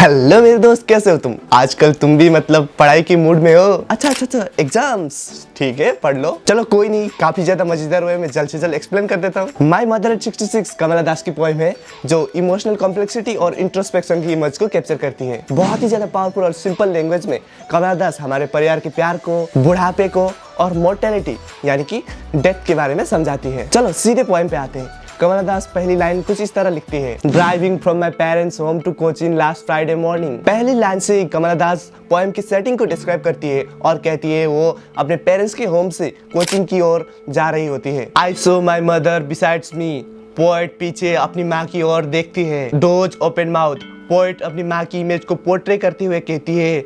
Hello मेरे दोस्त, कैसे हो तुम? आजकल तुम भी मतलब पढ़ाई की मूड में हो। अच्छा, एग्जाम्स ठीक है, पढ़ लो। चलो कोई नहीं, काफी ज्यादा मजेदार हुए, मैं जल्द से जल्द एक्सप्लेन कर देता हूँ। माई मदर एट 66 कमला दास की पोएम है जो इमोशनल कॉम्प्लेक्सिटी और इंट्रोस्पेक्शन की इमेज को कैप्चर करती है। बहुत ही ज्यादा पावरफुल और सिंपल लैंग्वेज में कमला दास हमारे परिवार के प्यार को, बुढ़ापे को और मोर्टेलिटी यानी कि डेथ के बारे में समझाती है। चलो सीधे पोएम पे आते हैं। कमला दास पहली लाइन कुछ इस तरह लिखती है, driving from my parents home to Cochin last Friday morning. पहली लाइन से ही कमला दास पोएम की सेटिंग को डिस्क्राइब करती है और कहती है वो अपने पेरेंट्स के होम से कोचिंग की ओर जा रही होती है। I so my mother besides me. Poet पीछे अपनी माँ की ओर देखती है। Dose open mouth. पोएट अपनी माँ की इमेज को पोर्ट्रे करते हुए कहती है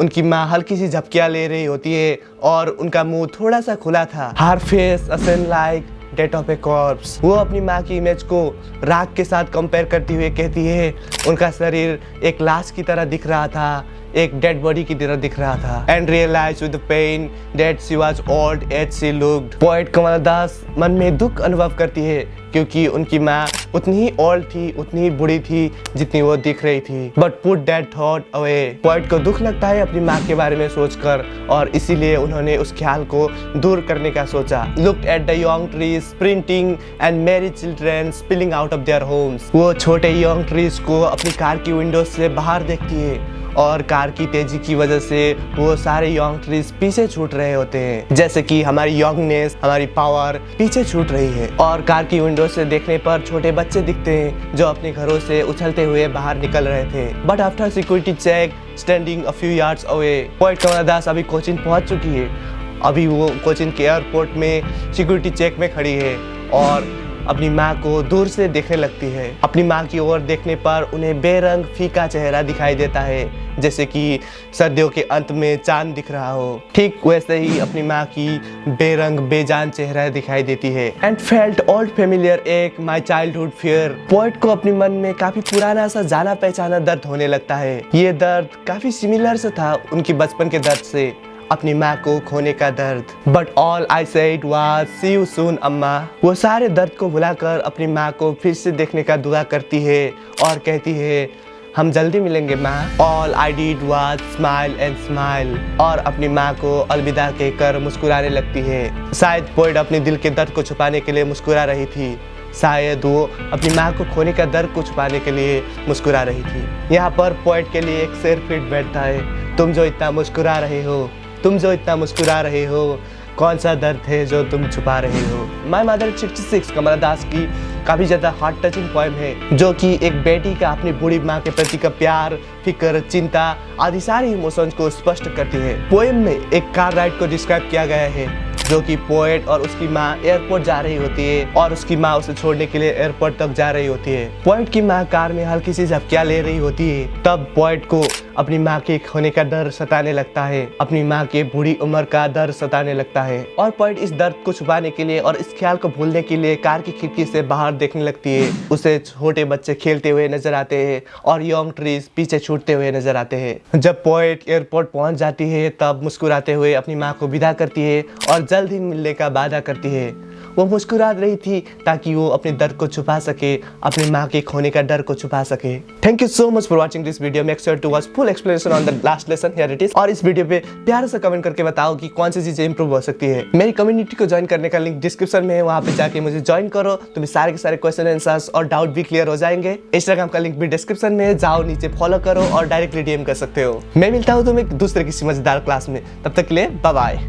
उनकी माँ हल्की सी झपकियाँ ले रही होती है और उनका मुंह थोड़ा सा खुला था। हर फेस असन like death of A corps. वो अपनी माँ की इमेज को राख के साथ कंपेयर करती हुए कहती है उनका शरीर एक लाश की तरह दिख रहा था, एक डेड बॉडी की तरह दिख रहा था। And realize with pain that she was old as she looked. Poet Kamala Das मन में दुख अनुभव करती है क्योंकि उनकी माँ उतनी ही ओल्ड थी, उतनी ही बुढ़ी थी जितनी वो दिख रही थी। But put that thought away. Poet को दुख लगता है अपनी माँ के बारे में सोचकर और इसीलिए उन्होंने उस ख्याल को दूर करने का सोचा। Looked at the young trees sprinting and Mary children spilling out of their homes. वो छोटे यंग ट्रीज को अपनी कार की विंडो से बाहर देखती है और कार की तेजी की वजह से वो सारे यंग ट्रीज पीछे छूट रहे होते हैं, जैसे कि हमारी यंगनेस, हमारी पावर पीछे छूट रही है। और कार की विंडो से देखने पर छोटे बच्चे दिखते हैं जो अपने घरों से उछलते हुए बाहर निकल रहे थे। But after security check standing a few yards away. Poet Kamala Das अभी कोचीन पहुंच चुकी है। अभी वो कोचीन के एयरपोर्ट में सिक्योरिटी चेक में खड़ी है और अपनी माँ को दूर से देखने लगती है। अपनी माँ की ओर देखने पर उन्हें बेरंग फीका चेहरा दिखाई देता है, जैसे कि सर्दियों के अंत में चांद दिख रहा हो। ठीक वैसे ही अपनी माँ की बेरंग बेजान चेहरा दिखाई देती है। एंड फेल्ट ओल्ड फेमिलियर एक माई चाइल्डहुड फियर। पोएट को अपने मन में काफी पुराना सा जाना पहचाना दर्द होने लगता है। ये दर्द काफी सिमिलर से था उनकी बचपन के दर्द से, अपनी माँ को खोने का दर्द। But all I said was see you soon amma. वो सारे दर्द को भुलाकर अपनी माँ को फिर से देखने का दुआ करती है और कहती है हम जल्दी मिलेंगे माँ। All I did was smile and smile. और अपनी माँ को अलविदा कहकर मुस्कुराने लगती है। शायद पोएट अपने दिल के दर्द को छुपाने के लिए मुस्कुरा रही थी, शायद वो अपनी माँ को खोने का दर्द को छुपाने के लिए मुस्कुरा रही थी। यहाँ पर पोएट के लिए एक शेर फिट बैठता है, तुम जो इतना मुस्कुरा रहे हो, तुम जो इतना मुस्कुरा रहे हो, कौन सा दर्द है जो तुम छुपा रहे हो। माई मदर 66 कमला दास की काफ़ी ज़्यादा हार्ट टचिंग पोएम है जो कि एक बेटी का अपनी बूढ़ी माँ के प्रति का प्यार, फिक्र, चिंता आदि सारी इमोशंस को स्पष्ट करती है। पोएम में एक कार राइड को डिस्क्राइब किया गया है जो कि पोएट और उसकी माँ एयरपोर्ट जा रही होती है और उसकी माँ उसे छोड़ने के लिए एयरपोर्ट तक जा रही होती है। पोएट की माँ कार में हल्की सी झपकियाँ ले रही होती है। तब पोएट को अपनी माँ के खोने का डर सताने लगता है, अपनी माँ के बूढ़ी उम्र का डर सताने लगता है और पोएट इस दर्द को छुपाने के लिए और इस ख्याल को भूलने के लिए कार की खिड़की से बाहर देखने लगती है। उसे छोटे बच्चे खेलते हुए नजर आते हैं और यंग ट्रीज पीछे छूटते हुए नजर आते हैं। जब पोएट एयरपोर्ट पहुंच जाती है तब मुस्कुराते हुए अपनी माँ को विदा करती है और जल्द ही मिलने का वादा करती है। वो मुस्कुरा रही थी ताकि वो अपने दर्द को छुपा सके, अपनी माँ के खोने का डर को छुपा सके। Thank you so much for watching this video. Make sure to watch full explanation on the last lesson, here it is. और इस वीडियो पे प्यार से कमेंट करके बताओ कि कौन सी चीजें इंप्रूव हो सकती है। मेरी कम्युनिटी को ज्वाइन करने का लिंक डिस्क्रिप्शन में है, वहाँ पे जाके मुझे ज्वाइन करो, तुम्हें सारे के सारे क्वेश्चन आंसर्स और डाउट भी क्लियर हो जाएंगे। इंस्टाग्राम का लिंक भी डिस्क्रिप्शन में है, जाओ नीचे फॉलो करो और डायरेक्टली डीएम कर सकते हो। मैं मिलता हूँ तुम्हें दूसरे किसी मजेदार क्लास में, तब तक के लिए बाय बाय।